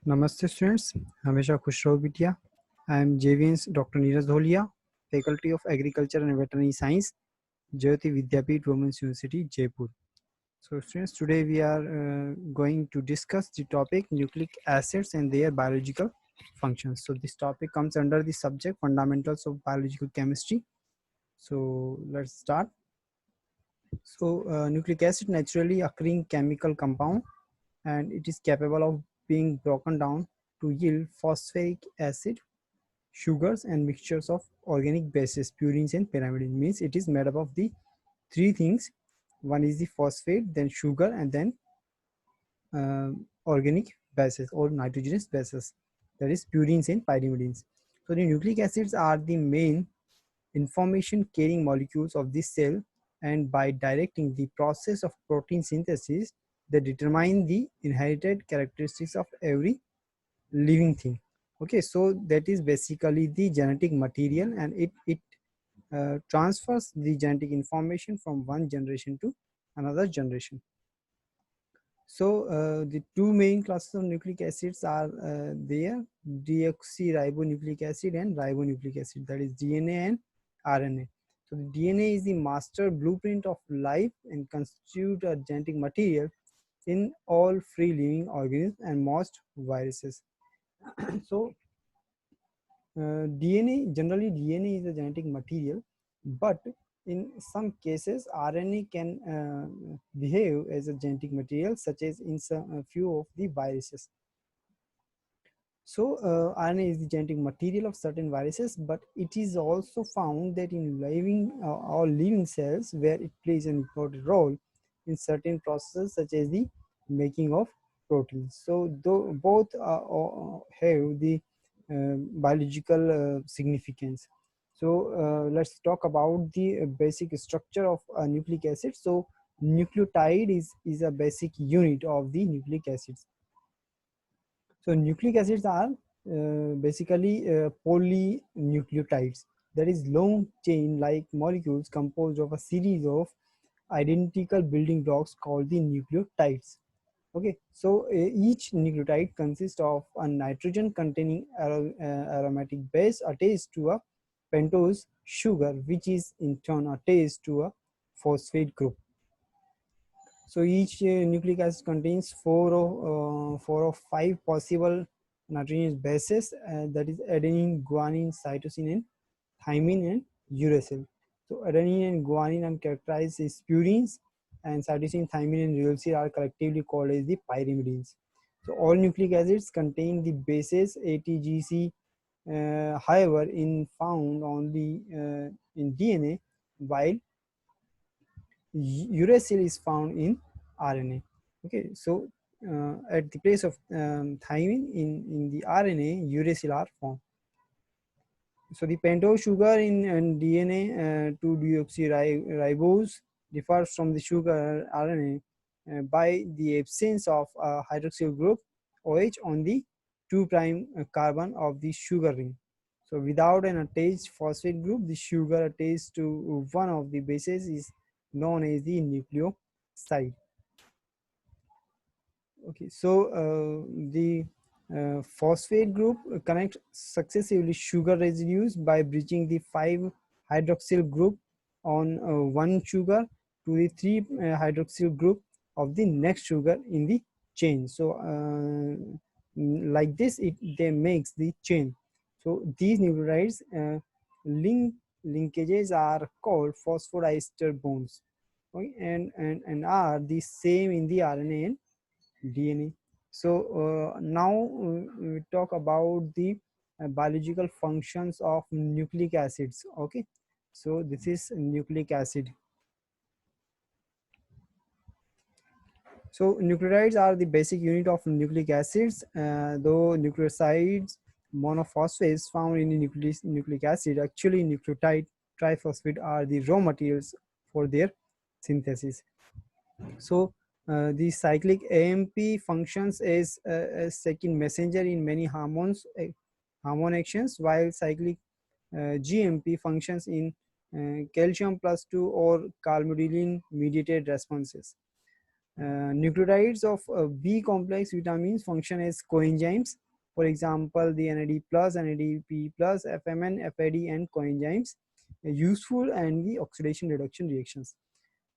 नमस्ते स्टूडेंट्स, हमेशा खुश रहो बिटिया। आई एम जेवीएंस doctor Neeraj Dholiya, faculty of agriculture and veterinary science, Jyoti Vidyapeeth women's university Jaipur. So students, today we are going to discuss the topic nucleic acids and their biological functions. So this topic comes under the subject fundamentals of biological chemistry. So let's start. So nucleic acid naturally occurring chemical compound, and it is capable of being broken down to yield phosphoric acid, sugars, and mixtures of organic bases, purines and pyrimidines. Means it is made up of the three things. One is the phosphate, then sugar, and then organic bases or nitrogenous bases, that is purines and pyrimidines. So the nucleic acids are the main information carrying molecules of this cell, and by directing the process of protein synthesis, they determine the inherited characteristics of every living thing. Okay, so that is basically the genetic material, and it transfers the genetic information from one generation to another generation. So the two main classes of nucleic acids are there: deoxyribonucleic acid and ribonucleic acid, that is DNA and RNA. So the DNA is the master blueprint of life and constitute a genetic material in all free living organisms and most viruses. So DNA is a genetic material, but in some cases RNA can behave as a genetic material, such as in a few of the viruses. So RNA is the genetic material of certain viruses, but it is also found that in living or living cells, where it plays an important role in certain processes such as the making of proteins. So though both have the biological significance. So let's talk about the basic structure of nucleic acid. So nucleotide is a basic unit of the nucleic acids. So nucleic acids are basically polynucleotides, that is long chain like molecules composed of a series of identical building blocks called the nucleotides. Okay, so each nucleotide consists of a nitrogen containing aromatic base attached to a pentose sugar, which is in turn attached to a phosphate group. So each nucleic acid contains four of five possible nitrogenous bases, that is adenine, guanine, cytosine, and thymine and uracil. So adenine and guanine are characterized as purines, and cytosine, thymine, and uracil are collectively called as the pyrimidines. So all nucleic acids contain the bases ATGC, however, in found only in DNA, while uracil is found in RNA. Okay, so at the place of thymine in the RNA, uracil are formed. So the pentose sugar in DNA, 2-deoxyribose, differs from the sugar RNA by the absence of a hydroxyl group OH on the 2' carbon of the sugar ring. So without an attached phosphate group, the sugar attached to one of the bases is known as the nucleoside. Okay, so the phosphate group connect successively sugar residues by bridging the 5-hydroxyl group on one sugar to the 3-hydroxyl group of the next sugar in the chain. So like this, they makes the chain. So these nucleotides linkages are called phosphodiester bonds, okay, and are the same in the RNA and DNA. So now we talk about the biological functions of nucleic acids. Okay, so this is nucleic acid. So nucleotides are the basic unit of nucleic acids. Though nucleosides, monophosphates found in nucleic acid, actually nucleotide triphosphate are the raw materials for their synthesis. So the cyclic AMP functions as a second messenger in many hormone actions, while cyclic GMP functions in calcium plus 2 or calmodulin mediated responses. Nucleotides of B complex vitamins function as coenzymes. For example, the NAD plus, NADP plus, FMN, FAD, and coenzymes useful and the oxidation reduction reactions.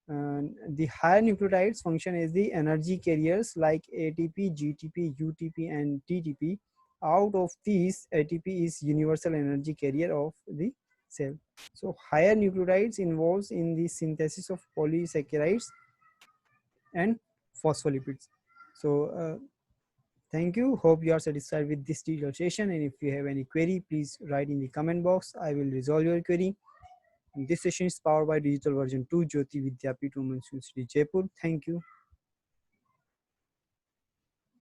The higher nucleotides function as the energy carriers like ATP, GTP, UTP, and TTP. Out of these, ATP is universal energy carrier of the cell. So higher nucleotides involves in the synthesis of polysaccharides and phospholipids. So thank you. Hope you are satisfied with this detailed session. And if you have any query, please write in the comment box. I will resolve your query. And this session is powered by Digital Version 2 Jyoti Vidyapeeth Women's University Jaipur. Thank you.